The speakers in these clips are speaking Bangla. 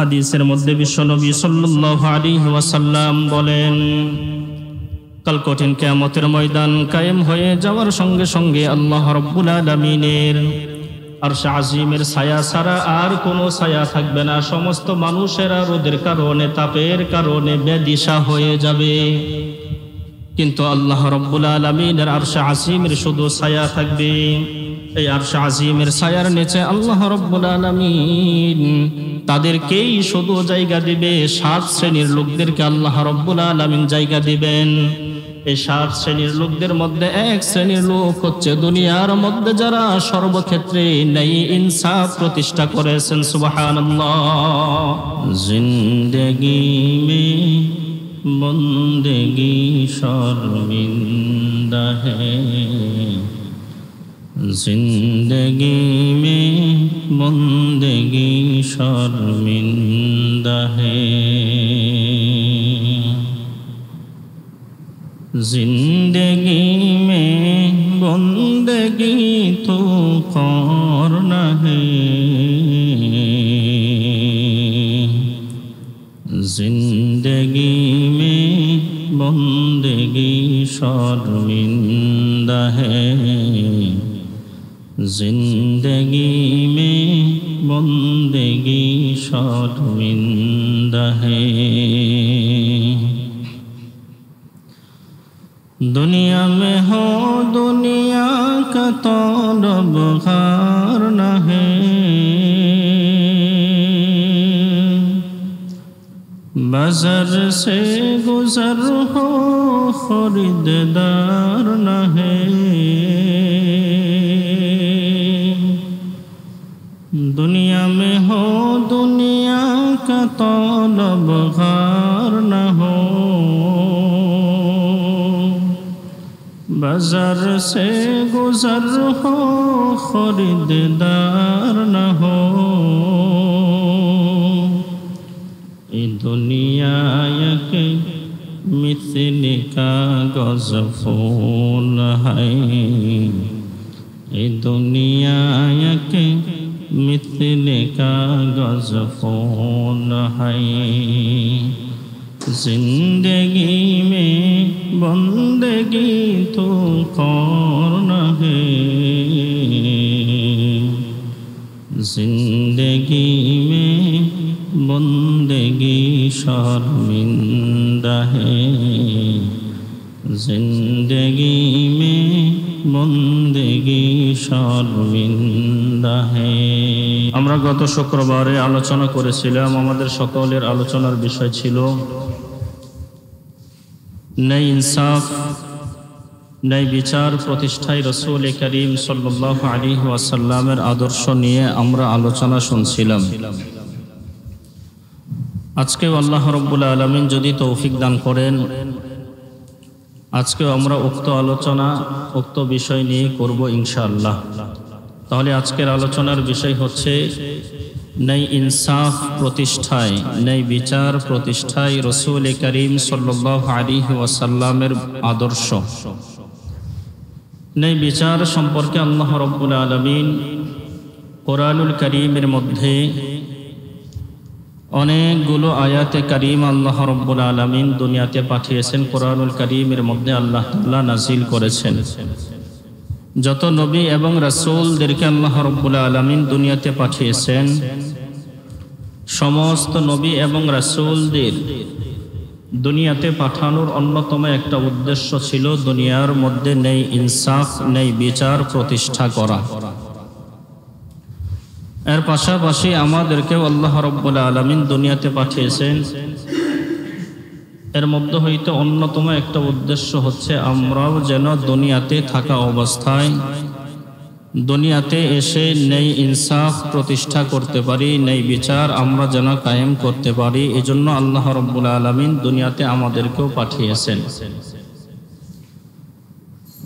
হাদিসের মধ্যে বিশ্বনবী সাল্লাল্লাহু আলাইহি ওয়াসাল্লাম বলেন, কাল কঠিন কিয়ামতের ময়দান কায়েম হয়ে যাওয়ার সঙ্গে সঙ্গে আল্লাহ রাব্বুল আলামিনের আরশ আজিমের ছায়া ছাড়া আর কোনো ছায়া থাকবে না। সমস্ত মানুষেরা রোদের কারণে, তাপের কারণে বেদিশা হয়ে যাবে, কিন্তু আল্লাহ রাব্বুল আলামিনের আরশ আজিমের শুধু ছায়া থাকবে। এই আরশ আজিমের ছায়ার নিচে আল্লাহ রাব্বুল আলামিন তাদেরকেই শুধু জায়গা দিবে। 7 শ্রেণীর লোকদেরকে আল্লাহ রাব্বুল আলামিন জায়গা দিবেন। এই 7 শ্রেণীর লোকদের মধ্যে এক শ্রেণীর লোক হচ্ছে দুনিয়ার মধ্যে যারা সর্বক্ষেত্রে ন্যায় ইনসাফ প্রতিষ্ঠা করেছেন। সুবহানাল্লাহ। জিন্দেগি মে বন্দেগি শর্মিন্দা হ্যায়, जिंदगी में बंदगी शर्मिंदा है, जिंदगी में बंदगी तो करना है, जिंदगी में बंदगी शर्मिंदा है, जिंदगी में बंदगी शर्मिंदा है। दुनिया में हो दुनिया का तलबगार न है, बाजार से गुजर हो खरीददार न है, दुनिया में हो दुनिया का तलबगार न हो, बाजार से गुजर हो खरीददार न हो। ये दुनिया के मिसल का गज़फूल है, ये दुनिया के मिसल का गज़फूल है, जिंदगी में बंदगी तो करना है, जिंदगी में बंदगी शर्मिंदा है, जिंदगी में बंदगी शर्मिंदा है। আমরা গত শুক্রবারে আলোচনা করেছিলাম, আমাদের সকলের আলোচনার বিষয় ছিল ন্যায় ইনসাফ, ন্যায় বিচার প্রতিষ্ঠায় রাসূল করিম সাল্লাল্লাহু আলাইহি ওয়াসাল্লামের আদর্শ নিয়ে আমরা আলোচনা শুনছিলাম। আজকেও আল্লাহ রাব্বুল আলামিন যদি তৌফিক দান করেন, আজকেও আমরা উক্ত আলোচনা উক্ত বিষয় নিয়ে করব ইনশাআল্লাহ। তাহলে আজকের আলোচনার বিষয় হচ্ছে ন্যায় ইনসাফ প্রতিষ্ঠায়, ন্যায় বিচার প্রতিষ্ঠায় রাসূল করিম সাল্লাল্লাহু আলাইহি ওয়াসাল্লামের আদর্শ। ন্যায় বিচার সম্পর্কে আল্লাহ রাব্বুল আলামিন কোরআনুল কারীমের মধ্যে অনেকগুলো আয়াতে কারীম আল্লাহ রাব্বুল আলামিন দুনিয়াতে পাঠিয়েছেন। কোরআনুল কারীমের মধ্যে আল্লাহ তাআলা নাযিল করেছেন। যত নবী এবং রাসূলদেরকে আল্লাহ রাব্বুল আলামিন দুনিয়াতে পাঠিয়েছেন, সমস্ত নবী এবং রাসূলদের দুনিয়াতে পাঠানোর অন্যতম একটা উদ্দেশ্য ছিল দুনিয়ার মধ্যে ন্যায় ইনসাফ, ন্যায় বিচার প্রতিষ্ঠা করা। এর পাশাপাশি আমাদেরকেও আল্লাহ রাব্বুল আলামিন দুনিয়াতে পাঠিয়েছেন। এর মধ্যে হইতে অন্যতম একটা উদ্দেশ্য হচ্ছে আমরাও যেন দুনিয়াতে থাকা অবস্থায়, দুনিয়াতে এসে ন্যায় ইনসাফ প্রতিষ্ঠা করতে পারি, ন্যায় বিচার আমরা যেন কায়েম করতে পারি। এজন্য আল্লাহ রাব্বুল আলামিন দুনিয়াতে আমাদেরকেও পাঠিয়েছেন।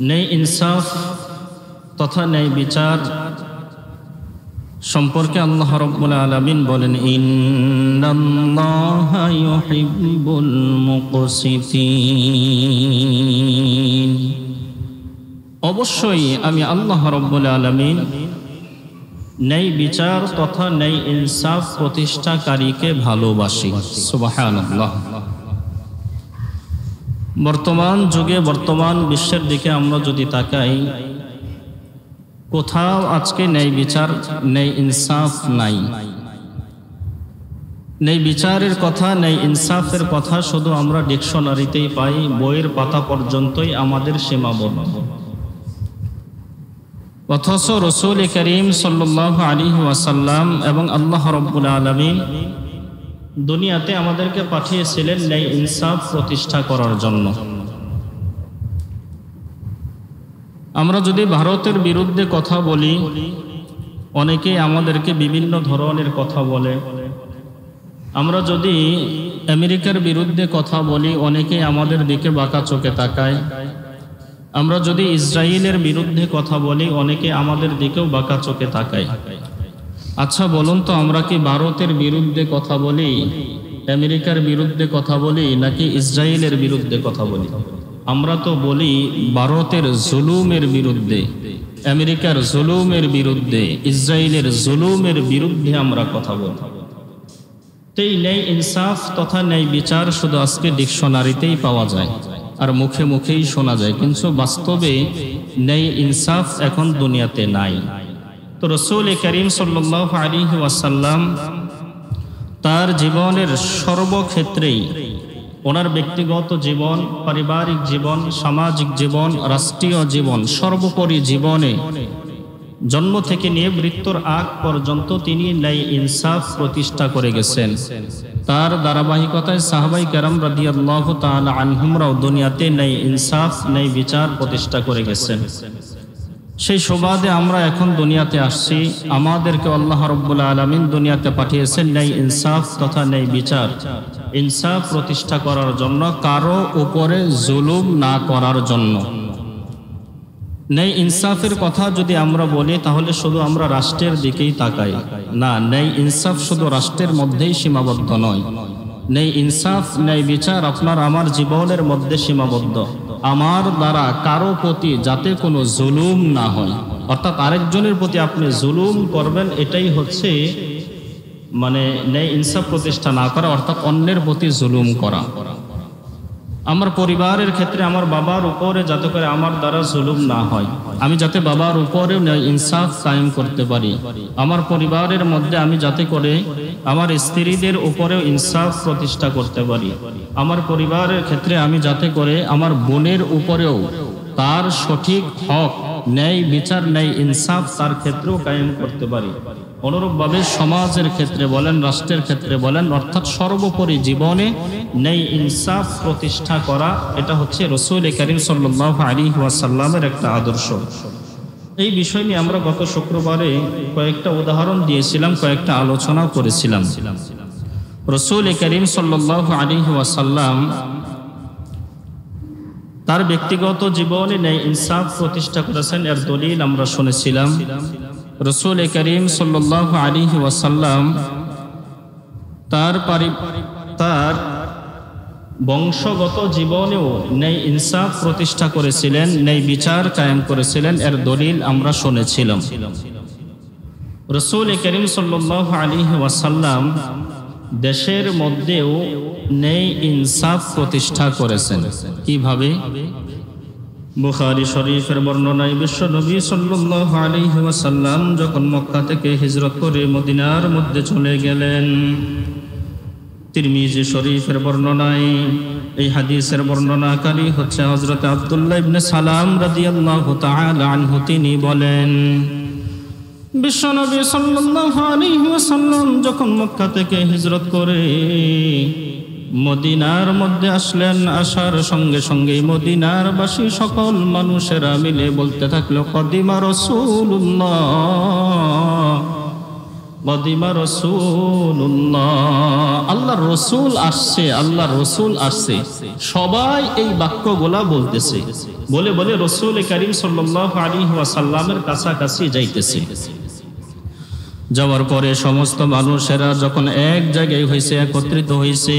ন্যায় ইনসাফ তথা ন্যায় বিচার সম্পর্কে আল্লাহ রাব্বুল আলামিন বলেন, ইন্নাল্লাহা ইউহিব্বুল মুকসিতিন, অবশ্যই আমি আল্লাহ রাব্বুল আলামিন ন্যায় বিচার তথা ন্যায় ইনসাফ প্রতিষ্ঠাকারীকে ভালোবাসি। সুবহানাল্লাহ। বর্তমান যুগে, বর্তমান বিশ্বের দিকে আমরা যদি তাকাই, কোথাও আজকে ন্যায় বিচার, ন্যায় ইনসাফ নাই। ন্যায় বিচারের কথা, ন্যায় ইনসাফের কথা শুধু আমরা ডিকশনারিতেই পাই, বইয়ের পাতা পর্যন্তই আমাদের সীমাবদ্ধ। অথচ রাসূল করিম সাল্লাল্লাহু আলাইহি ওয়াসাল্লাম এবং আল্লাহ রাব্বুল আলামিন দুনিয়াতে আমাদেরকে পাঠিয়েছিলেন ন্যায় ইনসাফ প্রতিষ্ঠা করার জন্য। আমরা যদি ভারতের বিরুদ্ধে কথা বলি, অনেকে আমাদেরকে বিভিন্ন ধরনের কথা বলে। আমরা যদি আমেরিকার বিরুদ্ধে কথা বলি, অনেকে আমাদের দিকে বাঁকা চোখে তাকায়। আমরা যদি ইসরায়েলের বিরুদ্ধে কথা বলি, অনেকে আমাদের দিকেও বাঁকা চোখে তাকায়। আচ্ছা বলুন তো, আমরা কি ভারতের বিরুদ্ধে কথা বলি, আমেরিকার বিরুদ্ধে কথা বলি, নাকি ইসরায়েলের বিরুদ্ধে কথা বলি? আমরা তো বলি ভারতের জুলুমের বিরুদ্ধে, আমেরিকার জুলুমের বিরুদ্ধে, ইসরায়েলের জুলুমের বিরুদ্ধে আমরা কথা বলি। এই ন্যায় ইনসাফ তথা ন্যায় বিচার শুধু আজকে ডিকশনারিতেই পাওয়া যায় আর মুখে মুখেই শোনা যায়, কিন্তু বাস্তবে ন্যায় ইনসাফ এখন দুনিয়াতে নাই। তো রাসূল করিম সাল্লাল্লাহু আলাইহি ওয়াসাল্লাম তার জীবনের সর্বক্ষেত্রেই, ওনার ব্যক্তিগত জীবন, পারিবারিক জীবন, সামাজিক জীবন, রাষ্ট্রীয় জীবন, সর্বোপরি জীবনে জন্ম থেকে নিয়ে মৃত্যুর আগ পর্যন্ত তিনি ন্যায় ইনসাফ প্রতিষ্ঠা করে গেছেন। তার ধারাবাহিকতায় সাহাবায়ে কেরাম রাদিয়াল্লাহু তাআলা আনহুমরাও দুনিয়াতে ন্যায় ইনসাফ, ন্যায় বিচার প্রতিষ্ঠা করে গেছেন। সেই সুবাদে আমরা এখন দুনিয়াতে আসছি। আমাদেরকে আল্লাহ রাব্বুল আলামিন দুনিয়াতে পাঠিয়েছেন ন্যায় ইনসাফ তথা ন্যায় বিচার, ইনসাফ প্রতিষ্ঠা করার জন্য, কারো উপরে জুলুম না করার জন্য। ন্যায় ইনসাফের কথা যদি আমরা বলি, তাহলে শুধু আমরা রাষ্ট্রের দিকেই তাকাই না। ন্যায় ইনসাফ শুধু রাষ্ট্রের মধ্যেই সীমাবদ্ধ নয়। ন্যায় ইনসাফ, ন্যায় বিচার আপনার আমার জীবনের মধ্যে সীমাবদ্ধ। আমার দ্বারা কারো প্রতি যাতে কোনো জুলুম না হয়, অর্থাৎ আরেকজনের প্রতি আপনি জুলুম করবেন, এটাই হচ্ছে মানে ন্যায় ইনসাফ প্রতিষ্ঠা না করা, অর্থাৎ অন্যের প্রতি জুলুম করা। আমার পরিবারের ক্ষেত্রে আমার বাবার উপরে যাতে করে আমার দ্বারা জুলুম না হয়, আমি যাতে বাবার উপরেও ন্যায় ইনসাফ কায়েম করতে পারি। আমার পরিবারের মধ্যে আমি যাতে করে আমার স্ত্রীদের উপরেও ইনসাফ প্রতিষ্ঠা করতে পারি। আমার পরিবারের ক্ষেত্রে আমি যাতে করে আমার বোনের উপরেও তার সঠিক হক, ন্যায় বিচার, ন্যায় ইনসাফ তার ক্ষেত্রেও কায়েম করতে পারি। অনুরূপভাবে সমাজের ক্ষেত্রে বলেন, রাষ্ট্রের ক্ষেত্রে বলেন, অর্থাৎ সর্বোপরি জীবনে ন্যায় ইনসাফ প্রতিষ্ঠা করা, এটা হচ্ছে রাসূল করিম সাল্লাল্লাহু আলাইহি ওয়াসাল্লামের একটা আদর্শ। এই বিষয় নিয়ে আমরা গত শুক্রবারে কয়েকটা উদাহরণ দিয়েছিলাম, কয়েকটা আলোচনা করেছিলাম। রাসূল করিম সাল্লাল্লাহু আলাইহি ওয়াসাল্লাম তার ব্যক্তিগত জীবনে ন্যায় ইনসাফ প্রতিষ্ঠা করেছেন, এর দলিল আমরা শুনেছিলাম। রাসূল করিম সাল্লাল্লাহু আলাইহি ওয়াসাল্লাম তার বংশগত জীবনেও ন্যায় ইনসাফ প্রতিষ্ঠা করেছিলেন, ন্যায় বিচার কায়েম করেছিলেন, এর দলিল আমরা শুনেছিলাম। রাসূল করিম সাল্লাল্লাহু আলাইহি ওয়াসাল্লাম দেশের মধ্যেও ন্যায় ইনসাফ প্রতিষ্ঠা করেছেন। কিভাবে? বুখারী শরীফের বর্ণনায় বিশ্ব নবী সাল্লাল্লাহু আলাইহি ওয়াসাল্লাম যখন মক্কা থেকে হিজরত করে মদিনার মধ্যে চলে গেলেন, তিরমিজি শরীফের বর্ণনায় এই হাদিসের বর্ণনাকারী হচ্ছে হযরত আব্দুল্লাহ ইবনে সালাম রাদিয়াল্লাহু তাআলা আনহু। তিনি বলেন, বিশ্ব নবী সাল্লাল্লাহু আলাইহি ওয়াসাল্লাম যখন মক্কা থেকে হিজরত করে মদিনার মধ্যে আসলেন, আসার সঙ্গে সঙ্গে মদিনার বাসী সকল মানুষেরা মিলে বলতে থাকলো, কদিমা রাসূলুল্লাহ, কদিমা রাসূলুল্লাহ, আল্লাহর রাসূল আসছে, আল্লাহর রাসূল আসছে। সবাই এই বাক্যগুলা বলতেছে, বলে বলে রাসূল করিম সাল্লাল্লাহু আলাইহি ওয়াসাল্লামের কাছাকাছি যাইতেছে। যাওয়ার পরে সমস্ত মানুষেরা যখন এক জায়গায় হয়েছে, একত্রিত হয়েছে,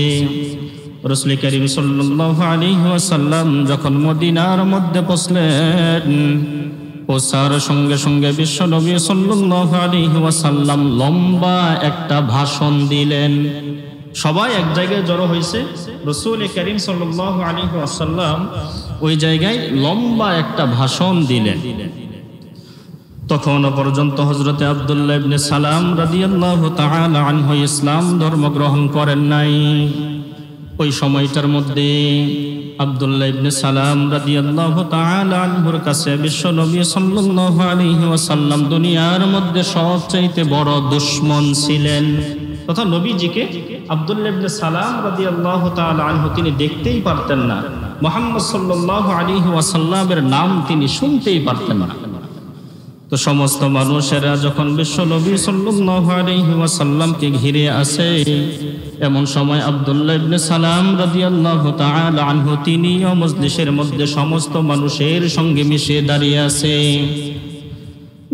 রাসূল করিম সাল্লাল্লাহু আলাইহি ওয়াসাল্লাম যখন মদিনার মধ্যে পৌঁছলেন, পৌঁছার সঙ্গে সঙ্গে বিশ্বনবী সাল্লাল্লাহু আলাইহি ওয়াসাল্লাম লম্বা একটা ভাষণ দিলেন। সবাই এক জায়গায় জড়ো হয়েছে, রাসূল করিম সাল্লাল্লাহু আলাইহি ওয়াসাল্লাম ওই জায়গায় লম্বা একটা ভাষণ দিলেন। তখনও পর্যন্ত হযরতে আব্দুল্লাহ ইবনে সালাম রাদিয়াল্লাহু তাআলা আনহু ইসলাম ধর্ম গ্রহণ করেন নাই। ওই সময়টার মধ্যে আব্দুল্লাহ ইবনে সালাম রাদিয়াল্লাহু তাআলা আনহুর কাছে বিশ্বনবী সাল্লাল্লাহু আলাইহি ওয়াসাল্লাম দুনিয়ার মধ্যে সবচেয়ে বড় দুশমন ছিলেন। তথা নবীজিকে আব্দুল্লাহ ইবনে সালাম রাদিয়াল্লাহু তাআলা আনহু তিনি দেখতেই পারতেন না, মুহাম্মদ সাল্লাল্লাহু আলাইহি ওয়াসাল্লামের নাম তিনি শুনতেই পারতেন না। তো সমস্ত মানুষেরা যখন বিশ্বনবী সাল্লাল্লাহু আলাইহি ওয়াসাল্লামকে ঘিরে আসে, এমন সময় আব্দুল্লাহ ইবনে সালাম রাদিয়াল্লাহু তাআলা আনহু তিনিও মজলিসের মধ্যে সমস্ত মানুষের সঙ্গে মিশে দাঁড়িয়ে আছে।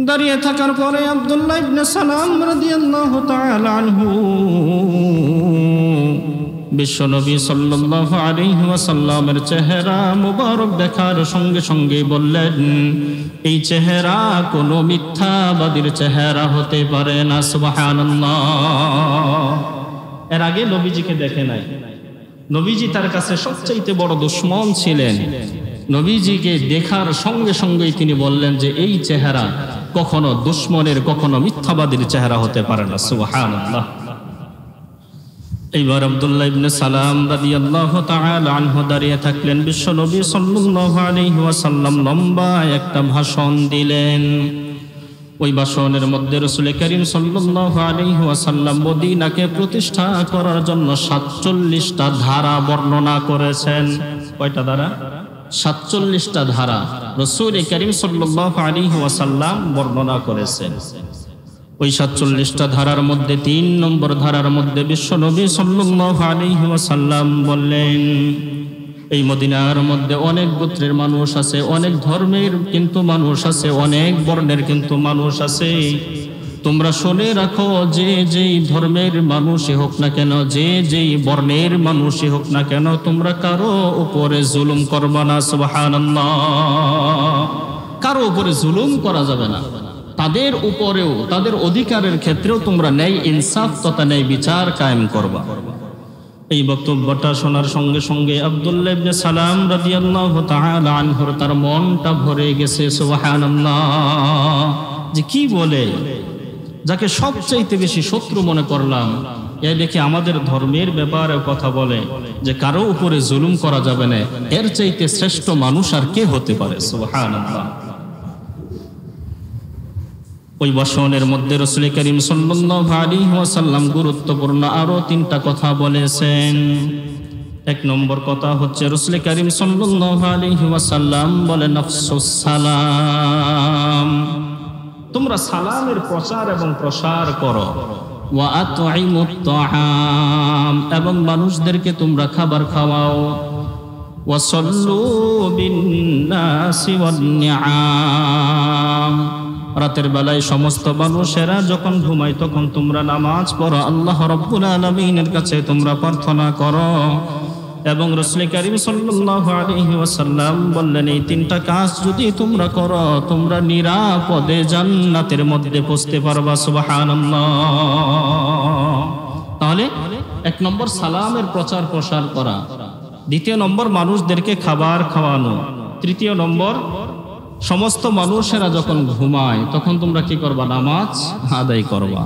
দাঁড়িয়ে থাকার পরে আব্দুল্লাহ ইবনে সালাম রাদিয়াল্লাহু তাআলা আনহু বিশ্বনবী সাল্লাল্লাহু আলাইহি ওয়াসাল্লামের চেহারা মুবারক দেখার সঙ্গে সঙ্গে বললেন, এই চেহারা কোনো মিথ্যাবাদীর চেহারা হতে পারে না। সুবহানাল্লাহ। এর আগে নবীজিকে দেখে নাই, নবীজি তার কাছে সবচাইতে বড় দুশমন ছিলেন। নবীজিকে দেখার সঙ্গে সঙ্গেই তিনি বললেন যে এই চেহারা কখনো দুশমনের, কখনো মিথ্যাবাদীর চেহারা হতে পারে না। সুবহানাল্লাহ। এইবার আব্দুল্লাহ ইবনে সালাম রাদিয়াল্লাহু তাআলা আনহু দাঁড়িয়ে থাকলেন। বিশ্বনবী সাল্লাল্লাহু আলাইহি ওয়াসাল্লাম লম্বা একটা ভাষণ দিলেন। ওই ভাষণের মধ্যে রাসূল করিম সাল্লাল্লাহু আলাইহি ওয়াসাল্লাম মদিনাকে প্রতিষ্ঠা করার জন্য ৪৭টা ধারা বর্ণনা করেছেন। কয়টা ধারা? ৪৭টা ধারা রাসূল করিম সাল্লাল্লাহু আলাইহি ওয়াসাল্লাম বর্ণনা করেছেন। ওই ৪৭টা ধারার মধ্যে ৩ নম্বর ধারার মধ্যে বিশ্বনবী সাল্লাল্লাহু আলাইহি ওয়াসাল্লাম বললেন, এই মদিনার মধ্যে অনেক গোত্রের মানুষ আছে, অনেক ধর্মের কিন্তু মানুষ আছে, অনেক বর্ণের কিন্তু মানুষ আছে। তোমরা শুনে রাখো, যে যেই ধর্মের মানুষই হোক না কেন, যে যেই বর্ণের মানুষই হোক না কেন, তোমরা কারো উপরে জুলুম করবা না। সুবহানাল্লাহ। কারো উপরে জুলুম করা যাবে না। তাদের উপরেও, তাদের অধিকারের ক্ষেত্রেও তোমরা ন্যায় ইনসাফ তথা ন্যায় বিচার কায়েম করবা। এই বক্তব্যটা শোনার সঙ্গে সঙ্গে আব্দুল্লাহ ইবনে সালাম রাদিয়াল্লাহু তাআলা আনহুর তার মনটা ভরে গেছে। সুবহানাল্লাহ। যে কি বলে, যাকে সবচাইতে বেশি শত্রু মনে করলাম, এ দেখে আমাদের ধর্মের ব্যাপারে কথা বলে যে কারো উপরে জুলুম করা যাবে না, এর চাইতে শ্রেষ্ঠ মানুষ আর কে হতে পারে। সুবহানাল্লাহ। ওই ভাষণের মধ্যে রাসূল করিম সাল্লাল্লাহু আলাইহি ওয়াসাল্লাম গুরুত্বপূর্ণ আরো 3টা কথা বলেছেন। 1 নম্বর কথা হচ্ছে রাসূল করিম সাল্লাল্লাহু আলাইহি ওয়াসাল্লাম বলেন, আফসুস সালাম, তোমরা সালামের প্রচার এবং প্রসার করো। ওয়া আতঈমুত তাআম, এবং মানুষদেরকে তোমরা খাবার খাওয়াও। ওয়া সাল্লু বিন নাসি ওয়ান নিআম, রাতের বেলায় সমস্ত মানুষেরা যখন ঘুমায় তখন তোমরা নামাজ পড়ো, আল্লাহ রাব্বুল আলামিনের কাছে তোমরা প্রার্থনা করো। এবং রাসূল করিম সাল্লাল্লাহু আলাইহি ওয়াসাল্লাম বললেন, এই 3টা কাজ যদি তোমরা করো, তোমরা নিরাপদে জান্নাতের মধ্যে পৌঁছতে পারবা। সুবহানাল্লাহ। তাহলে 1 নম্বর সালামের প্রচার প্রসার করা, 2 নম্বর মানুষদেরকে খাবার খাওয়ানো, 3 নম্বর সমস্ত মানুষেরা যখন ঘুমায় তখন তোমরা কি করবা? নামাজ আদায় করবা।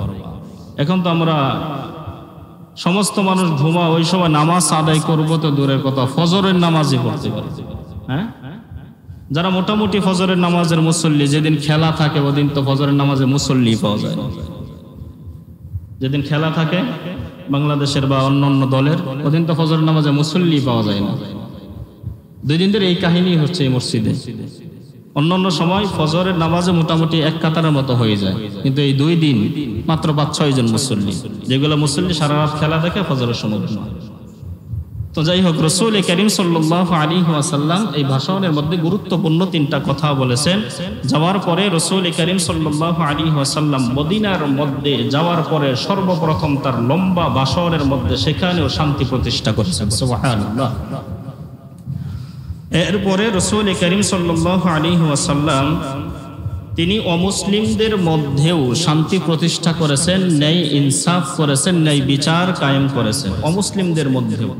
এখন তো আমরা সমস্ত মানুষ ঘুমা, ওই সময় নামাজ আদায় করবো তো দূরের কথা, ফজরের নামাজই পড়তে পারি। হ্যাঁ, যারা মোটামুটি ফজরের নামাজের মুসল্লি, যেদিন খেলা থাকে ওদিন তো ফজরের নামাজে মুসল্লি পাওয়া যায় না। যেদিন খেলা থাকে বাংলাদেশের বা অন্যান্য দলের, ওদিন তো ফজরের নামাজে মুসল্লি পাওয়া যায় না। 2 দিন ধরে এই কাহিনী হচ্ছে এই মসজিদে। অন্যান্য সময় ফজরের নামাজে মোটামুটি 1 কাতারের মতো হয়ে যায়, কিন্তু এই 2 দিন মাত্র 5-6 জন মুসল্লি, যেগুলো মুসল্লি সারা রাত খেলা দেখে ফজরের সময়। তো যাই হোক, রাসূল করিম সাল্লাল্লাহু আলাইহি ওয়াসাল্লাম এই ভাষণের মধ্যে গুরুত্বপূর্ণ 3টা কথা বলেছেন। যাওয়ার পরে রাসূল করিম সাল্লাল্লাহু আলাইহি ওয়াসাল্লাম মদিনার মধ্যে যাওয়ার পরে সর্বপ্রথম তার লম্বা ভাষণের মধ্যে সেখানেও শান্তি প্রতিষ্ঠা করেছেন। সুবহানাল্লাহ। এরপরে রাসূল করিম সাল্লাল্লাহু আলাইহি ওয়াসাল্লাম তিনি অমুসলিমদের মধ্যেও শান্তি প্রতিষ্ঠা করেছেন, ন্যায় ইনসাফ করেছেন, ন্যায় বিচার কায়েম করেছেন অমুসলিমদের মধ্যেও।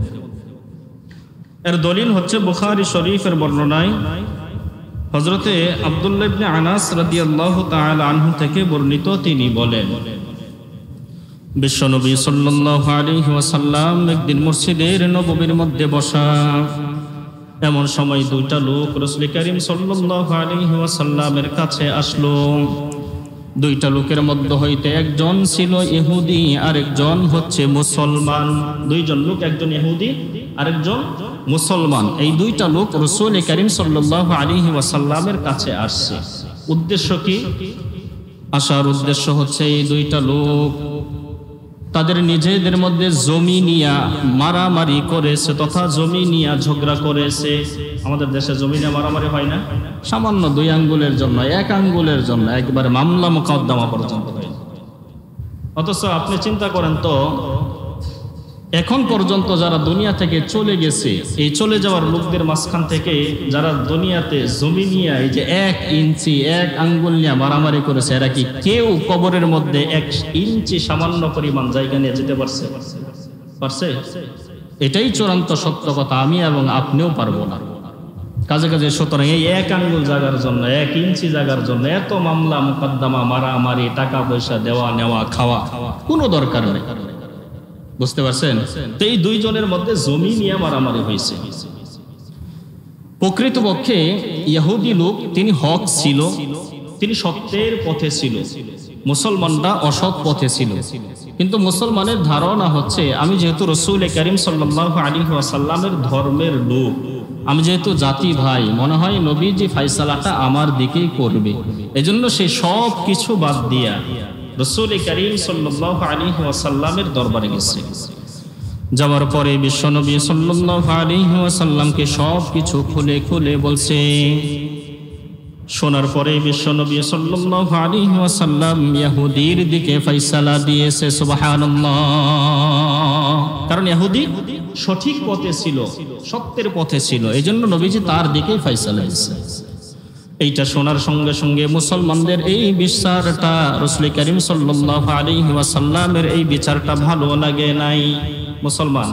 এর দলিল হচ্ছে বুখারী শরীফের বর্ণনায় হযরতে আব্দুল্লাহ ইবনে আনাস রাদিয়াল্লাহু তাআলা আনহু থেকে বর্ণিত, তিনি বলেন বিশ্বনবী সাল্লাল্লাহু আলাইহি ওয়াসাল্লাম একদিন মসজিদের নববীর মধ্যে বসা। এমন সময় দুইটা লোক রাসূল করিম সাল্লাল্লাহু আলাইহি ওয়াসাল্লামের কাছে আসলো। দুইটা লোকের মধ্য হইতে একজন ছিল ইহুদি আর একজন হচ্ছে মুসলমান। দুইজন লোক, একজন ইহুদি আরেকজন মুসলমান। এই দুইটা লোক রাসূল করিম সাল্লাল্লাহু আলাইহি ওয়াসাল্লামের কাছে আসছে। উদ্দেশ্য কি? আসার উদ্দেশ্য হচ্ছে এই দুইটা লোক তাদের নিজেদের মধ্যে জমি নিয়ে মারামারি করেছে তথা জমি নিয়ে ঝগড়া করেছে। আমাদের দেশে জমি নিয়ে মারামারি হয় না? সামান্য 2 আঙ্গুলের জন্য, 1 আঙ্গুলের জন্য একবারে মামলা মোকদ্দমা পর্যন্ত হয়। অথচ আপনি চিন্তা করেন তো, এখন পর্যন্ত যারা দুনিয়া থেকে চলে গেছে, এই চলে যাওয়ার লোকদের মাঝখান থেকে যারা দুনিয়াতে জমি নিয়ে এই যে 1 ইঞ্চি 1 আঙ্গুল নিয়ে মারামারি করেছে, এরা কি কেউ কবরের মধ্যে 1 ইঞ্চি সামান্য পরিমাণ জায়গা নিয়ে যেতে পারছে? এটাই চূড়ান্ত সত্য কথা, আমি এবং আপনিও পারবো না। কাজে কাজে সুতরাং এই 1 আঙ্গুল জায়গার জন্য, 1 ইঞ্চি জায়গার জন্য এত মামলা মোকদ্দমা, মারামারি, টাকা পয়সা দেওয়া নেওয়া খাওয়া কোনো দরকার নেই। বুঝতে পারছেন? তো এই দুইজনের মধ্যে জমি নিয়ে মারামারি হয়েছে। প্রকৃতপক্ষে ইহুদি লোক তিনি হক ছিল, তিনি সত্যের পথে ছিল, মুসলমানরা অসৎ পথে ছিল। কিন্তু মুসলমানের ধারণা হচ্ছে আমি যেহেতু রাসূল করিম সাল্লাল্লাহু আলাইহি ওয়াসাল্লামের ধর্মের লোক, আমি যেহেতু জাতি ভাই, মনে হয় নবীজি ফায়সালাটা আমার দিকেই করবে, এজন্য সে সব কিছু বাদ দিয়া রাসূল করিম সাল্লাল্লাহু আলাইহি ওয়াসাল্লামের দরবারে গেছে। যাওয়ার পরে বিশ্বনবী সাল্লাল্লাহু আলাইহি ওয়াসাল্লামকে সব কিছু খুলে খুলে বলছে। শোনার পরে বিশ্বনবী সাল্লাল্লাহু আলাইহি ওয়াসাল্লাম ইহুদির দিকে ফয়সালা দিয়েছে। সুবহানাল্লাহ। কারণ ইহুদি সঠিক পথে ছিল, সত্যের পথে ছিল, এজন্য নবীজি তার দিকেই ফয়সালা দিয়েছে। এইটা শোনার সঙ্গে সঙ্গে মুসলমানদের এই বিচারটা, রাসূল করিম সাল্লাল্লাহু আলাইহি ওয়াসাল্লামের এই বিচারটা ভালো লাগে নাই। মুসলমান,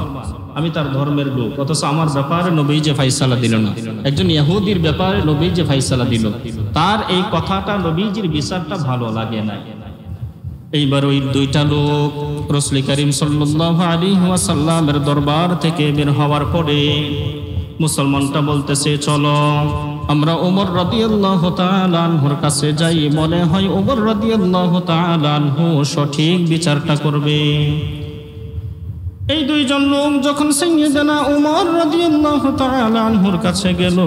আমি তার ধর্মের লোক, অথচ আমার ব্যাপারে নবী যে ফয়সালা দিল না, একজন ইহুদির ব্যাপারে নবী যে ফয়সালা দিল, তার এই কথাটা, নবীজির বিচারটা ভালো লাগে না। এইবার ওই দুইটা লোক রাসূল করিম সাল্লাল্লাহু আলাইহি ওয়াসাল্লামের দরবার থেকে বের হওয়ার পরে মুসলমানটা বলতেছে, চলো আমরা ওমর রাদিয়াল্লাহু তাআলা আনহুর কাছে যাই, মনে হয় ওমর রাদিয়াল্লাহু তাআলা আনহু সঠিক বিচারটা করবে। এই দুইজন লোক যখন সাইয়েদনা ওমর রাদিয়াল্লাহু তাআলা আনহুর কাছে গেল,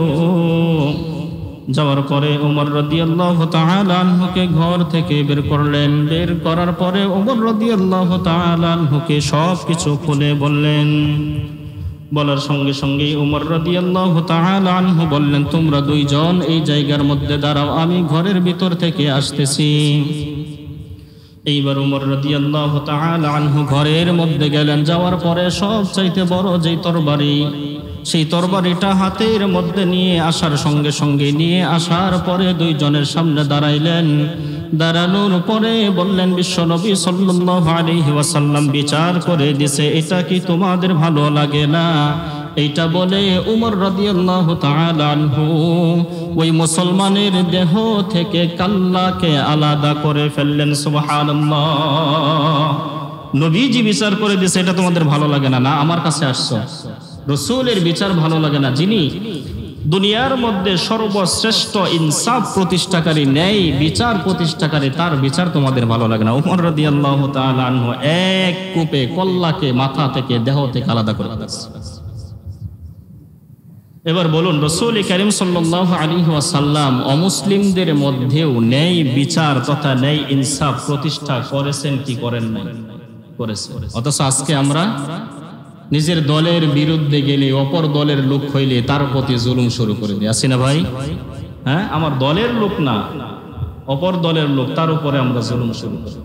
যাওয়ার পরে ওমর রাদিয়াল্লাহু তাআলা আনহুকে ঘর থেকে বের করলেন। বের করার পরে ওমর রাদিয়াল্লাহু তাআলা আনহুকে সব কিছু খুলে বললেন। বলার সঙ্গে সঙ্গেই ওমর রাদিয়াল্লাহু তাআলা আনহু বললেন, তোমরা দুইজন এই জায়গার মধ্যে দাঁড়াও, আমি ঘরের ভিতর থেকে আসতেছি। এইবার ওমর রাদিয়াল্লাহু তাআলা আনহু ঘরের মধ্যে গেলেন। যাওয়ার পরে সব চাইতে বড় যেই তরবারি, সেই তরবারিটা হাতের মধ্যে নিয়ে আসার সঙ্গে সঙ্গে, নিয়ে আসার পরে দুইজনের সামনে দাঁড়াইলেন। দাঁড়ানোর পরে বললেন, বিশ্বনবী সাল্লাল্লাহু আলাইহি ওয়াসাল্লাম বিচার করে দিছে, এটা কি তোমাদের ভালো লাগে না? এইটা বলে ওমর রাদিয়াল্লাহু তাআলা আনহু ওই মুসলমানের দেহ থেকে কাল্লাকে আলাদা করে ফেললেন। সুবহানাল্লাহ। নবীজি বিচার করে দিছে, এটা তোমাদের ভালো লাগে না? না, আমার কাছে আসছো, রাসূলের বিচার ভালো লাগে না? যিনি দুনিয়ার মধ্যে সর্বশ্রেষ্ঠ ইনসাফ প্রতিষ্ঠাকারী, ন্যায় বিচার প্রতিষ্ঠাকারী, তার বিচার তোমাদের ভালো লাগে না? ওমর রাদিয়াল্লাহু তাআলা আনহু এক কূপে কল্লাকে মাথা থেকে, দেহ থেকে আলাদা করে দিয়েছে। এবার বলুন, রাসূল করিম সাল্লাল্লাহু আলাইহি ওয়াসাল্লাম অমুসলিমদের মধ্যেও ন্যায় বিচার তথা ন্যায় ইনসাফ প্রতিষ্ঠা করেছেন কি করেন নাই? করেছেন। অথচ আজকে আমরা নিজের দলের বিরুদ্ধে গেলে, অপর দলের লোক হইলে তার প্রতি জুলুম শুরু করে দিই। আছি না ভাই? হ্যাঁ, আমার দলের লোক না, অপর দলের লোক, তার উপরে আমরা জুলুম শুরু করি।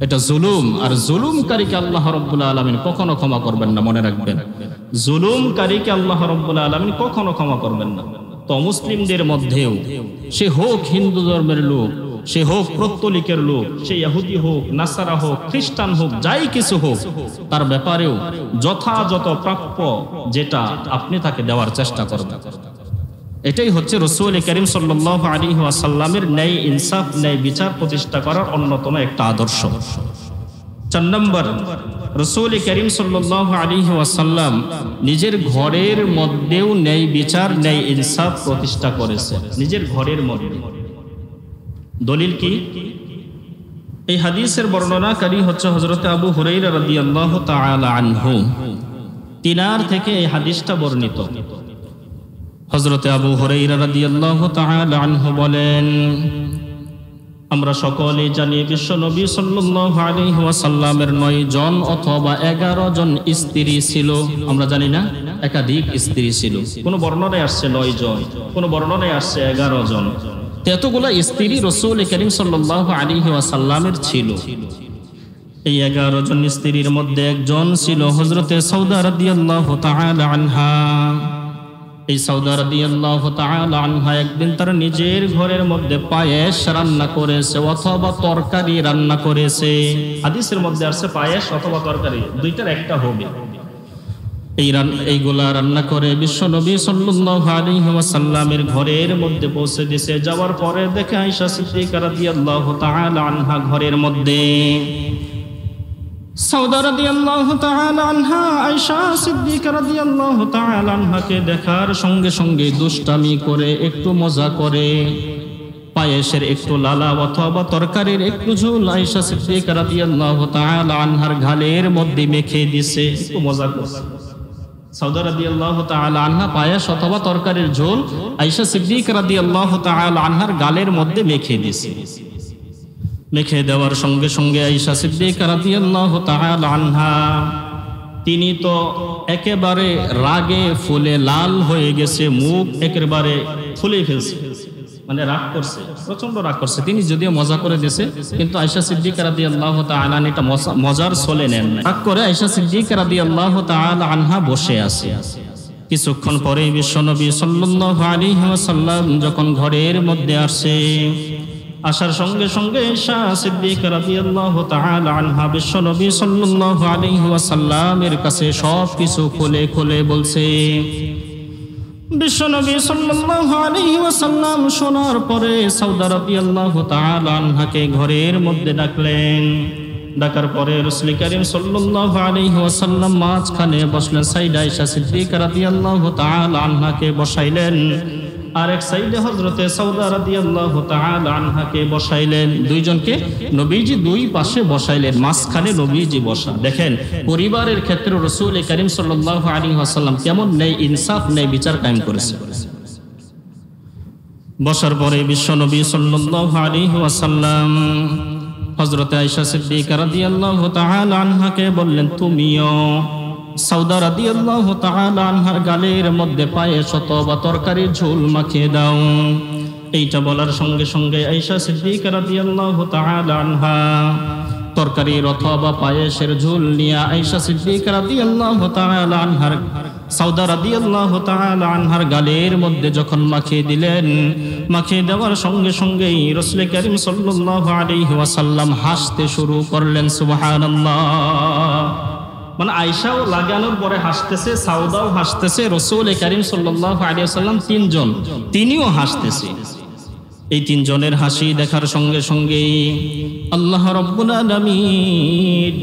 এটা জুলুম। আর জুলুমকারীকে আল্লাহ রাব্বুল আলামিন কখনো ক্ষমা করবেন না, মনে রাখবেন। জুলুমকারীকে আল্লাহ রাব্বুল আলামিন কখনো ক্ষমা করবেন না। তো মুসলিমদের মধ্যেও সে হোক হিন্দু ধর্মের লোক, সে হোক পৌত্তলিকের লোক, সে ইহুদি হোক, নাসারা হোক, খ্রিস্টান হোক, যাই কিছু হোক, তার ব্যাপারেও যথাযথ প্রাপ্য যেটা আপনি তাকে দেওয়ার চেষ্টা করবেন। এটাই হচ্ছে রাসূল করিম সাল্লাল্লাহু আলাইহি ওয়াসাল্লামের ন্যায় ইনসাফ, ন্যায় বিচার প্রতিষ্ঠা করার অন্যতম একটা আদর্শ। 4 নম্বর, রাসূল করিম সাল্লাল্লাহু আলাইহি ওয়াসাল্লাম নিজের ঘরের মধ্যেও ন্যায় বিচার, ন্যায় ইনসাফ প্রতিষ্ঠা করেছেন, নিজের ঘরের মধ্যে। দলিল কি? এই হাদিসের বর্ণনাকারী হচ্ছে হযরত আবু হুরায়রা রাদিয়াল্লাহু তাআলা আনহু। তিনার থেকে এই হাদিসটা বর্ণিত। হযরত আবু হুরায়রা রাদিয়াল্লাহু তাআলা আনহু বলেন, আমরা সকলেই জানি বিশ্ব নবী সাল্লাল্লাহু আলাইহি ওয়াসাল্লামের 9 জন অথবা 11 জন স্ত্রী ছিল। আমরা জানি না, একাধিক স্ত্রী ছিল। কোন বর্ণনায় আসছে 9 জন, কোন বর্ণনায় আসছে 11 জন। এতগুলা স্ত্রী রাসূল করিম সাল্লাল্লাহু আলাইহি ওয়াসাল্লামের ছিল। এই 11 জন স্ত্রীর মধ্যে একজন ছিল হযরতে সাউদা রাদিয়াল্লাহু তাআলা আনহা। এই সাউদা রাদিয়াল্লাহু তাআলা আনহা একদিন তার নিজের ঘরের মধ্যে পায়েস রান্না করেছে অথবা তরকারি রান্না করেছে। হাদিসের মধ্যে আছে পায়েস অথবা তরকারি, দুইটার একটা হবে। এইগুলা রান্না করে বিশ্ব নবী সাল্লাল্লাহু আলাইহি ওয়াসাল্লামের ঘরের মধ্যে পৌঁছে দিয়েছে। যাওয়ার পরে দেখে আয়েশা সিদ্দিকা রাদিয়াল্লাহু তাআলা আনহা ঘরের মধ্যে, সাউদা রাদিয়াল্লাহু তাআলা আনহা আয়েশা সিদ্দিকা রাদিয়াল্লাহু তাআলা আনহাকে দেখার সঙ্গে সঙ্গে দুষ্টামি করে, একটু মজা করে পায়েসের একটু লালা অথবা তরকারির একটু ঝোল আয়েশা সিদ্দিকা রাদিয়াল্লাহু তাআলা আনহার গালের মধ্যে মেখে দিয়েছে, একটু মজা করছে। সাউদা রাদিয়াল্লাহু তাআলা আনহা পায়েস অথবা তরকারির ঝোল আয়েশা সিদ্দিকা রাদিয়াল্লাহু তাআলা আনহার গালের মধ্যে মেখে দিয়েছে। মেখে দেওয়ার সঙ্গে সঙ্গে আয়েশা সিদ্দিকা রাদিয়াল্লাহু তাআলা আনহা, তিনি তো একেবারে রাগে ফুলে লাল হয়ে গেছে, মুখ একেবারে ফুলে ফেলছে, মানে রাগ করছে, প্রচন্ড রাগ করছে। তিনি যদিও মজা করে দিয়েছে, কিন্তু আয়েশা সিদ্দিকা রাদিয়াল্লাহু তাআলা এটা মজার চলে নেন না। রাগ করে আয়েশা সিদ্দিকা রাদিয়াল্লাহু তাআলা আনহা বসে আছে। কিছুক্ষণ পরে বিশ্বনবী সাল্লাল্লাহু আলাইহি ওয়াসাল্লাম যখন ঘরের মধ্যে আসে, আসার সঙ্গে সঙ্গে আয়েশা সিদ্দিকা রাদিয়াল্লাহু তাআলা আনহা বিশ্বনবী সাল্লাল্লাহু আলাইহি ওয়াসাল্লামের কাছে সব কিছু খুলে খুলে বলছে। বিশ্বনবী সাল্লাল্লাহু আলাইহি ওয়াসাল্লাম শোনার পরে সাউদা রাদিয়াল্লাহু তাআলা আনহাকে ঘরের মধ্যে ডাকলেন। ডাকার পরে রাসূল করিম সাল্লাল্লাহু আলাইহি ওয়াসাল্লাম মাঝখানে বসলেন, সাইদা আয়েশা সিদ্দিকা রাদিয়াল্লাহু তাআলা আনহাকে বসাইলেন, আর এক সাইডে হযরতে সাউদা রাদিয়াল্লাহু তাআলা আনহাকে বসাইলেন। দুইজনকে নবীজি দুই পাশে বসাইলেন, মাঝখানে নবীজি বসা। দেখেন পরিবারের ক্ষেত্রে রাসূল করিম সাল্লাল্লাহু আলাইহি ওয়াসাল্লাম কেমন ন্যায় ইনসাফ, ন্যায় বিচার কায়েম করেছে। বসার পরে বিশ্বনবী সাল্লাল্লাহু আলাইহি ওয়াসাল্লাম হযরতে আয়েশা সিদ্দিকা রাদিয়াল্লাহু তাআলা আনহাকে বললেন, তুমিও সাউদা রাদিয়াল্লাহু তাআলা আনহার গালের মধ্যে পায়েস অথবা তরকারির ঝোল মাখিয়ে দাও। এইটা বলার সঙ্গে সঙ্গে আয়েশা সিদ্দিকা রাদিয়াল্লাহু তাআলা আনহা তরকারির অথবা পায়েসের ঝোল নিয়ে আয়েশা সিদ্দিকা রাদিয়াল্লাহু তাআলা আনহার সাউদা রাদিয়াল্লাহু তাআলা আনহার গালের মধ্যে যখন মাখিয়ে দিলেন, মাখিয়ে দেওয়ার সঙ্গে সঙ্গেই রাসূল করিম সাল্লাল্লাহু আলাইহি ওয়াসাল্লাম হাসতে শুরু করলেন। সুবহানাল্লাহ। মানে আয়েশাও লাগানোর পরে হাসতেছে, সাউদাও হাসতেছে, রাসূল করিম সাল্লাল্লাহু আলাইহি ওয়াসাল্লাম তিনজন, তিনিও হাসতেছে। এই তিনজনের হাসি দেখার সঙ্গে সঙ্গেই আল্লাহ রাব্বুল আলামিন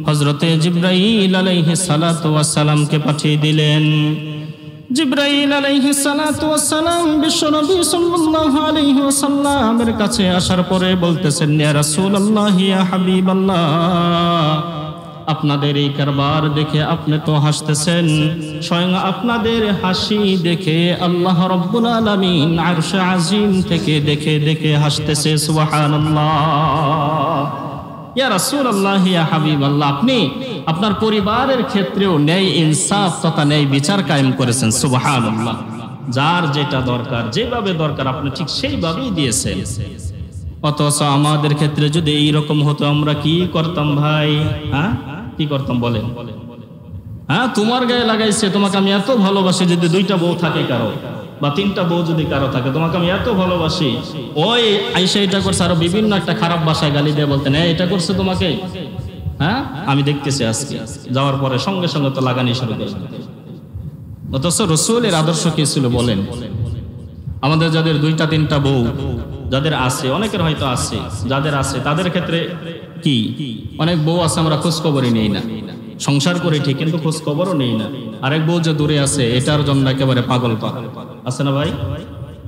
হযরতে জিবরাইল আলাইহিস সালাতু ওয়াস সালামকে পাঠিয়ে দিলেন। জিবরাইল আলাইহিস সালাতু ওয়াস সালাম বিশ্বনবী সাল্লাল্লাহু আলাইহি ওয়াসাল্লামের কাছে আসার পরে বলতেছেন, ইয়া রাসূলুল্লাহ, ইয়া হাবিবাল্লাহ, আপনাদের এই কারবার দেখে আপনি তো হাসতেছেন, স্বয়ং আপনাদের হাসি দেখে আল্লাহ রাব্বুল আলামিন আরশে আজিম থেকে দেখে দেখে হাসতেছে। সুবহানাল্লাহ। ইয়া রাসূলুল্লাহ, ইয়া হাবিবাল্লাহ, আপনি আপনার পরিবারের ক্ষেত্রেও ন্যায় ইনসাফ তথা ন্যায় বিচার কায়েম করেছেন। সুবহানাল্লাহ। যার যেটা দরকার, যেভাবে দরকার আপনি ঠিক সেইভাবেই দিয়েছেন। অথচ আমাদের ক্ষেত্রে যদি এইরকম হতো, আমরা কি করতাম ভাই? হ্যাঁ, কি করতাম বলেন? হ্যাঁ, তোমার গায়ে লাগাইছে, তোমাকে আমি এত ভালোবাসি, যদি দুইটা বউ থাকে কারো, বা 3টা বউ যদি কারো থাকে, তোমাকে আমি এত ভালোবাসি, ওই আইসা এটা করছে, আরো বিভিন্ন একটা খারাপ ভাষায় গালি দিয়ে বলতেন, এটা করছে তোমাকে, হ্যাঁ আমি দেখতেছি আজকে, যাওয়ার পরে সঙ্গে সঙ্গে তো লাগানি শুরু করে। অথচ রাসূলের আদর্শ কি ছিল বলেন? আমাদের যাদের 2টা 3টা বউ যাদের আছে, অনেকের হয়তো আছে, যাদের আছে তাদের ক্ষেত্রে কি, অনেক বউ আছে আমরা খোঁজ খবরই নেই না, সংসার করে ঠিক কিন্তু খোঁজ খবরও নেই না। আরেক বউ যে দূরে আছে এটার জন্য একেবারে পাগল আছে না ভাই?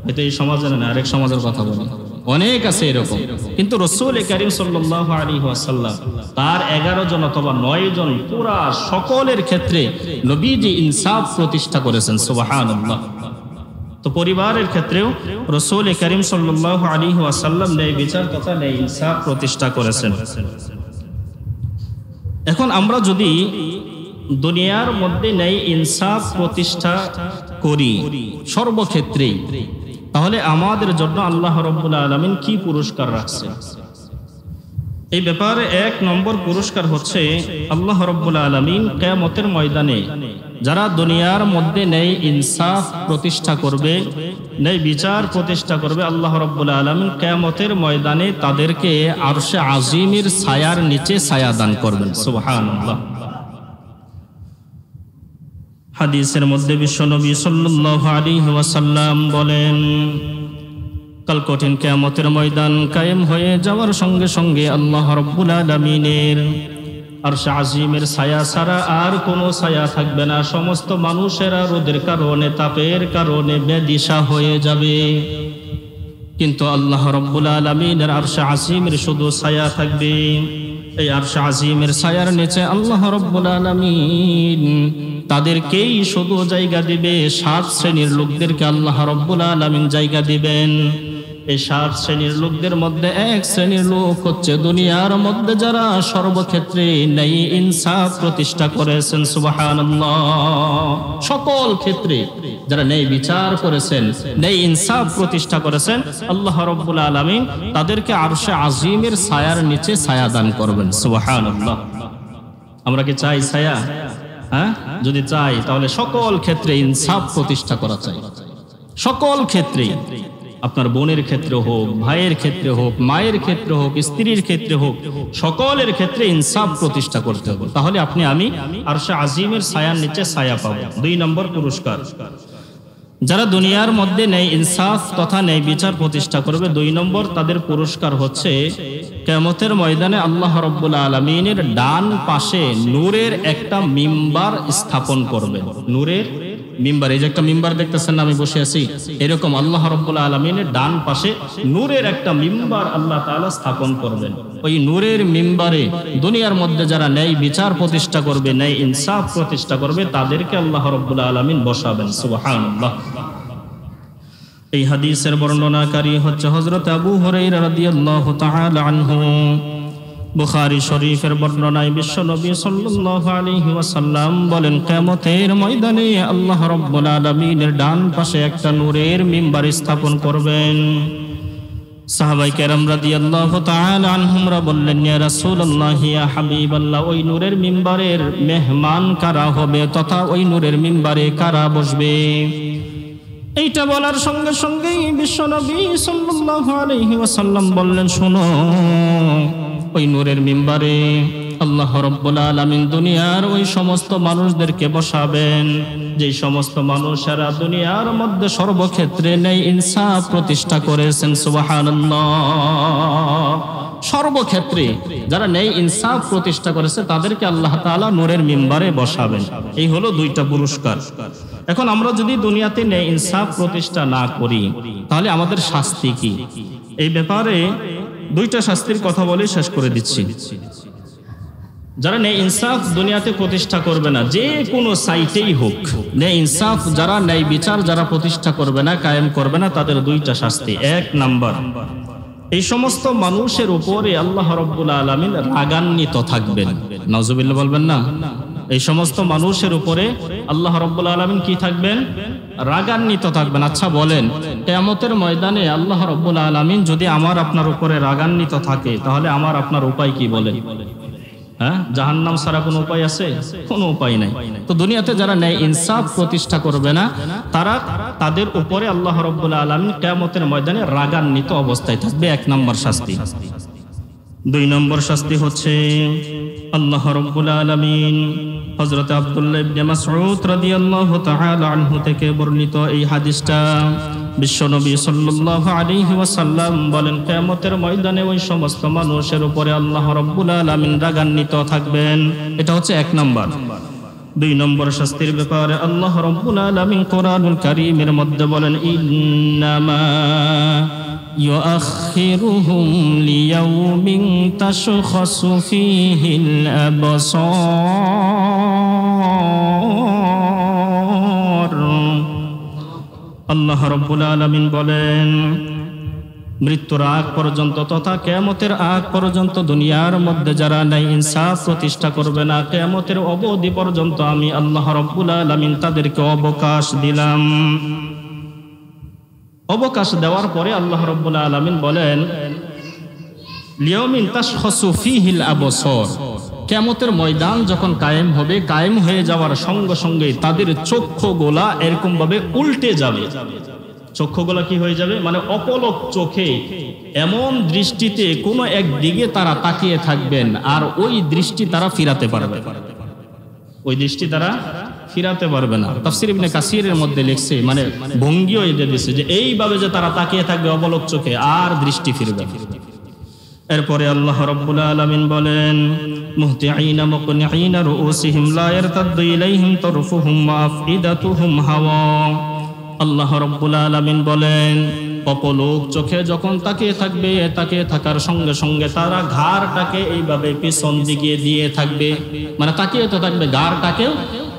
হয়তো এই সমাজে না, আরেক সমাজের কথা বলি, অনেক আছে এরকম। কিন্তু রাসূল কারীম সাল্লাল্লাহু আলাইহি ওয়াসাল্লাম তার 11 জন অথবা 9 জন পুরা সকলের ক্ষেত্রে নবীজি ইনসাফ প্রতিষ্ঠা করেছেন। সুবহানাল্লাহ। তো পরিবারের ক্ষেত্রেও রাসূল কারীম সাল্লাল্লাহু আলাইহি ওয়াসাল্লাম ন্যায় বিচার তথা ন্যায় ইনসাফ প্রতিষ্ঠা করেছেন। এখন আমরা যদি দুনিয়ার মধ্যে ন্যায় ইনসাফ প্রতিষ্ঠা করি সর্বক্ষেত্রেই, তাহলে আমাদের জন্য আল্লাহ রাব্বুল আলামিন কি পুরস্কার রাখছেন? এই ব্যাপারে 1 নম্বর পুরস্কার হচ্ছে আল্লাহ রাব্বুল আলামিন কিয়ামতের ময়দানে যারা দুনিয়ার মধ্যে ন্যায় ইনসাফ প্রতিষ্ঠা করবে, ন্যায় বিচার প্রতিষ্ঠা করবে, আল্লাহ রাব্বুল আলামিন কিয়ামতের ময়দানে তাদেরকে আরশে আজিমের ছায়ার নিচে ছায়া দান করবেন। সুবহানাল্লাহ। হাদিসের মধ্যে বিশ্বনবী সাল্লাল্লাহু আলাইহি ওয়াসাল্লাম বলেন, কাল কঠিন কিয়ামতের ময়দান কায়েম হয়ে যাওয়ার সঙ্গে সঙ্গে আল্লাহ রাব্বুল আলামিনের আরশে আজিমের ছায়া ছাড়া আর কোনো ছায়া থাকবে না। সমস্ত মানুষেরা রোদের কারণে, তাপের কারণে বেদিশা হয়ে যাবে, কিন্তু আল্লাহ রাব্বুল আলামিনের আরশে আজিমের শুধু ছায়া থাকবে। এই আরশে আজিমের ছায়ার নিচে আল্লাহ রাব্বুল আলামিন তাদেরকেই শুধু জায়গা দিবে। 7 শ্রেণীর লোকদেরকে আল্লাহ রাব্বুল আলামিন জায়গা দিবেন। এই 7 শ্রেণীর লোকদের মধ্যে 1 শ্রেণীর লোক হচ্ছে দুনিয়ার মধ্যে যারা সর্বক্ষেত্রে ন্যায় ইনসাফ প্রতিষ্ঠা করেছেন। সুবহানাল্লাহ। সকল ক্ষেত্রে যারা ন্যায় বিচার করেছেন, ন্যায় ইনসাফ প্রতিষ্ঠা করেছেন, আল্লাহ রাব্বুল আলামিন তাদেরকে আরশে আজিমের ছায়ার নিচে ছায়া দান করবেন। সুবহানাল্লাহ। আমরা কি চাই ছায়া? হ্যাঁ, যদি চাই তাহলে সকল ক্ষেত্রে ইনসাফ প্রতিষ্ঠা করা চাই। সকল ক্ষেত্রে, আপনার বোনের ক্ষেত্রে হোক, ভাইয়ের ক্ষেত্রে হোক, মায়ের ক্ষেত্রে হোক, স্ত্রীর ক্ষেত্রে হোক, সকলের ক্ষেত্রে ইনসাফ প্রতিষ্ঠা করতে হবে। তাহলে আপনি আমি আরশে আজিমের ছায়ার নিচে ছায়া পাবো। 2 নম্বর পুরস্কার, যারা দুনিয়ার মধ্যে ন্যায় ইনসাফ তথা ন্যায় বিচার প্রতিষ্ঠা করবে, 2 নম্বর তাদের পুরস্কার হচ্ছে কিয়ামতের ময়দানে আল্লাহ রাব্বুল আলামিনের ডান পাশে নূরের একটা মিম্বার স্থাপন করবেন। নূরের মিম্বার, এই যে একটা মিম্বার দেখতেছেন না আমি বসে আছি, এরকম আল্লাহ রাব্বুল আলামিনের ডান পাশে নূরের একটা মিম্বার আল্লাহ তাআলা স্থাপন করবেন। ওই নূরের মিম্বারে দুনিয়ার মধ্যে যারা ন্যায় বিচার প্রতিষ্ঠা করবে, ন্যায় ইনসাফ প্রতিষ্ঠা করবে, তাদেরকে আল্লাহ রাব্বুল আলামিন বসাবেন। সুবহানাল্লাহ। এই হাদিসের বর্ণনাকারী হচ্ছে হযরত আবু হুরায়রা রাদিয়াল্লাহু তাআলা আনহু। বুখারী শরীফের বর্ণনায় বিশ্বনবী সাল্লাল্লাহু আলাইহি ওয়াসাল্লাম বলেন, কিয়ামতের ময়দানে আল্লাহ রাব্বুল আলামিনের ডান পাশে একটা নূরের মিম্বার স্থাপন করবেন। সাহাবায়ে কেরাম রাদিয়াল্লাহু তাআলা আনহুমরা বললেন, ইয়া রাসূলুল্লাহ, ইয়া হাবিবাল্লাহ, ওই নূরের মিম্বারের মেহমান কারা হবে তথা ওই নূরের মিম্বারে কারা বসবে? এইটা বলার সঙ্গে সঙ্গেই বিশ্বনবী সাল্লাল্লাহু আলাইহি ওয়াসাল্লাম বললেন, শোনো, ওই নূরের মিম্বারে আল্লাহ রাব্বুল আলামিন দুনিয়ার ওই সমস্ত মানুষদেরকে বসাবেন যে সমস্ত মানুষেরা দুনিয়ার মধ্যে সর্বক্ষেত্রে ন্যায় ইনসাফ প্রতিষ্ঠা করেছেন। সুবহানাল্লাহ। সর্বক্ষেত্রে যারা ন্যায় ইনসাফ প্রতিষ্ঠা করেছে তাদেরকে আল্লাহ তাআলা নূরের মিম্বারে বসাবেন। এই হলো 2টা পুরস্কার। এখন আমরা যদি দুনিয়াতে ন্যায় ইনসাফ প্রতিষ্ঠা না করি তাহলে আমাদের শাস্তি কি? এই ব্যাপারে 2টা শাস্তির কথা বলে শেষ করে দিচ্ছি। যারা ন্যায় ইনসাফ দুনিয়াতে প্রতিষ্ঠা করবে না, যে কোনো সাইটেই হোক, ন্যায় ইনসাফ যারা, ন্যায় বিচার যারা প্রতিষ্ঠা করবে না, কায়েম করবে না, তাদের 2টা শাস্তি। 1 নাম্বার, এই সমস্ত মানুষের উপরে আল্লাহ রাব্বুল আলামিন রাগান্বিত থাকবেন। নাউজুবিল্লাহ বলবেন না? এই সমস্ত মানুষের উপরে আল্লাহ রাব্বুল আলামিন কি থাকবেন? রাগান্বিত থাকবেন। আচ্ছা বলেন, কিয়ামতের ময়দানে আল্লাহ রাব্বুল আলামিন যদি আমার আপনার উপরে রাগান্বিত থাকে তাহলে আমার আপনার উপায় কি বলেন? হ্যাঁ, জাহান্নাম ছাড়া কোনো উপায় আছে? কোনো উপায় নাই। তো দুনিয়াতে যারা ন্যায় ইনসাফ প্রতিষ্ঠা করবে না, তারা তাদের উপরে আল্লাহ রাব্বুল আলামিন কিয়ামতের ময়দানে রাগান্বিত অবস্থায় থাকবে। 1 নম্বর শাস্তি। 2 নম্বর শাস্তি হচ্ছে আল্লাহ রাব্বুল আলামিন হযরত আব্দুল্লাহ ইবনে মাসউদ রাদিয়াল্লাহু তাআলা আনহু থেকে বর্ণিত এই হাদিসটা, বিশ্বনবী সাল্লাল্লাহু আলাইহি ওয়াসাল্লাম বলেন, কিয়ামতের ময়দানে ওই সমস্ত মানুষের উপরে আল্লাহ রাব্বুল আলামিন রাগান্বিত থাকবেন। এটা হচ্ছে 1 নম্বর। 2 নম্বর শাস্তির ব্যাপারে আল্লাহ রাব্বুল আলামিন কোরআনুল কারীমের মধ্যে বলেন, ইন্নামা يؤخرهم ليوم تشخص فيه الأبصار। আল্লাহ রাব্বুল আলামিন বলেন, মৃত্যুর আগ পর্যন্ত তথা কিয়ামতের আগ পর্যন্ত দুনিয়ার মধ্যে যারা ন্যায় ইনসাফ প্রতিষ্ঠা করবে না, কিয়ামতের অবধি পর্যন্ত আমি আল্লাহ রাব্বুল আলামিন তাদেরকে অবকাশ দিলাম। অবকাশ দেওয়ার পরে আল্লাহ রাব্বুল আলামিন বলেন, লিয়াউমিন তাশখাসু ফীহিল আবসার। কিয়ামতের ময়দান যখন কায়েম হবে, কায়েম হয়ে যাওয়ার সঙ্গে সঙ্গে তাদের চক্ষুগুলা এরকম ভাবে উল্টে যাবে। চক্ষুগুলা কি হয়ে যাবে? মানে অপলক চোখে এমন দৃষ্টিতে কোনো এক দিকে তারা তাকিয়ে থাকবেন, আর ওই দৃষ্টি তারা ফিরাতে পারবে, ওই দৃষ্টি তারা ফিরাতে পারবে না। তাফসীর ইবনে কাসিরের মধ্যে লিখছে, মানে ভঙ্গিও এটা দিয়েছে যে এইভাবে যে তারা তাকিয়ে থাকবে অবলক চোখে, আর দৃষ্টি ফিরবে। এরপরে আল্লাহ রাব্বুল আলামিন বলেন, মুহতিঈনা মুকনিঈনা রুউসিহিম লা ইয়ারতাদ্দু ইলাইহিম তারফুহুম ওয়া আফইদাতুহুম হাওয়া। আল্লাহ রাব্বুল আলামিন বলেন, অপলক চোখে যখন তাকিয়ে থাকবে, তাকিয়ে থাকার সঙ্গে সঙ্গে তারা ঘাড়টাকে এইভাবে পিছন দিকে দিয়ে থাকবে, মানে তাকিয়ে তো থাকবে, ঘাড়টাকেও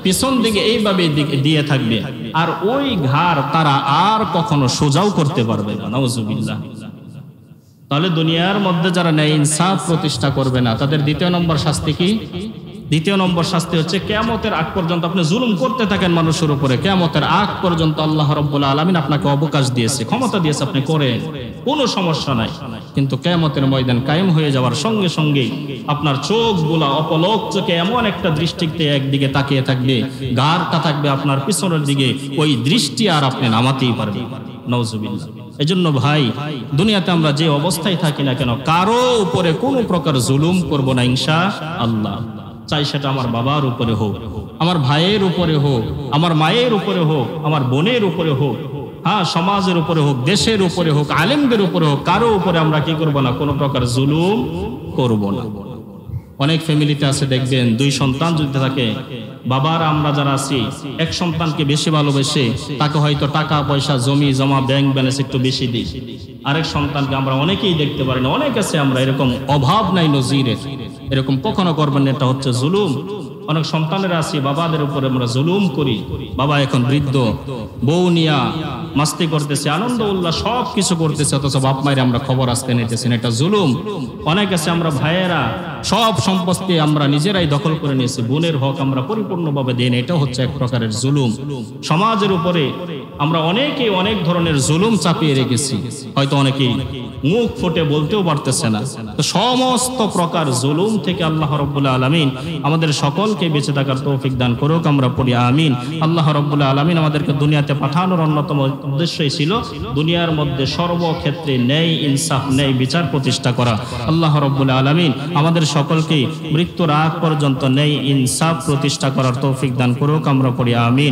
পিছন দিকে এইভাবে দিয়ে থাকবে, আর ওই ঘাড় তারা আর কখনো সোজাও করতে পারবে না। নাউজুবিল্লাহ। তাহলে দুনিয়ার মধ্যে যারা ন্যায় ইনসাফ প্রতিষ্ঠা করবে না, তাদের 2 নম্বর শাস্তি কি? 2 নম্বর শাস্তি হচ্ছে কিয়ামতের আগ পর্যন্ত আপনি জুলুম করতে থাকেন মানুষের উপরে, কিয়ামতের আগ পর্যন্ত আল্লাহ রাব্বুল আলামিন আপনাকে অবকাশ দিয়েছে, ক্ষমতা দিয়েছে, আপনি করেন, কোনো সমস্যা নাই। কিন্তু কিয়ামতের ময়দান কায়েম হয়ে যাওয়ার সঙ্গে সঙ্গে আপনার চোখগুলা অপলক চোখে এমন একটা দৃষ্টিতে একদিকে তাকিয়ে থাকবে, ঘাড়টা থাকবে আপনার পিছনের দিকে, ওই দৃষ্টি আর আপনি নামাতেই পারবেন। নাউজুবিল্লাহ। এজন্য ভাই, দুনিয়াতে আমরা যে অবস্থায় থাকি না কেন, কারো উপরে কোনো প্রকার জুলুম করব না ইনশাআল্লাহ। চাই সেটা আমার বাবার উপরে হোক, আমার ভাইয়ের উপরে হোক, আমার মায়ের উপরে হোক, আমার বোনের উপরে হোক, হ্যাঁ, সমাজের উপরে হোক, দেশের উপরে হোক, আলেমদের উপরে হোক, কারো উপরে আমরা কি করব না, কোনো প্রকার জুলুম করব না। অনেক ফ্যামিলিতে আছে দেখবেন, 2 সন্তান যদি থাকে, বাবার আমরা যারা আছি, এক সন্তানকে বেশি ভালোবেসে তাকে হয়তো টাকা পয়সা, জমি জমা, ব্যাংক ব্যালেন্স একটু বেশি দিই, আরেক সন্তানকে আমরা অনেকেই দেখতে পারি না, অনেক আছে আমরা এরকম, অভাব নাই নজিরের, এরকম কখনো করবেন না, এটা হচ্ছে জুলুম। অনেক সন্তানেরা আছি, বাবাদের উপরে আমরা জুলুম করি, বাবা এখন বৃদ্ধ, বউ নিয়া মাস্তি করতেছে, আনন্দ উল্লাস সব কিছু করতেছে, অথচ বাপ মায়ের আমরা খবর আসতে নিতেছেন, এটা জুলুম। অনেক আছে আমরা ভাইয়েরা সব সম্পত্তি আমরা নিজেরাই দখল করে নিয়েছি, বোনের হক আমরা পরিপূর্ণভাবে দিই না, এটা হচ্ছে এক প্রকারের জুলুম। সমাজের উপরে আমরা অনেকেই অনেক ধরনের জুলুম চাপিয়ে রেখেছি, হয়তো অনেকেই মুখ ফুটে বলতেও পারতেছে না। তো সমস্ত প্রকার জুলুম থেকে আল্লাহ রাব্বুল আলামিন আমাদের সকলকে বেঁচে থাকার তৌফিক দান করুক, আমরা পড়ি আমিন। আল্লাহ রাব্বুল আলামিন আমাদেরকে দুনিয়াতে পাঠানোর অন্যতম উদ্দেশ্যই ছিল দুনিয়ার মধ্যে সর্বক্ষেত্রে ন্যায় ইনসাফ, ন্যায় বিচার প্রতিষ্ঠা করা। আল্লাহ রাব্বুল আলামিন আমাদের সকলকে মৃত্যুর আগ পর্যন্ত ন্যায় ইনসাফ প্রতিষ্ঠা করার তৌফিক দান করুক, আমরা পড়ি আমিন।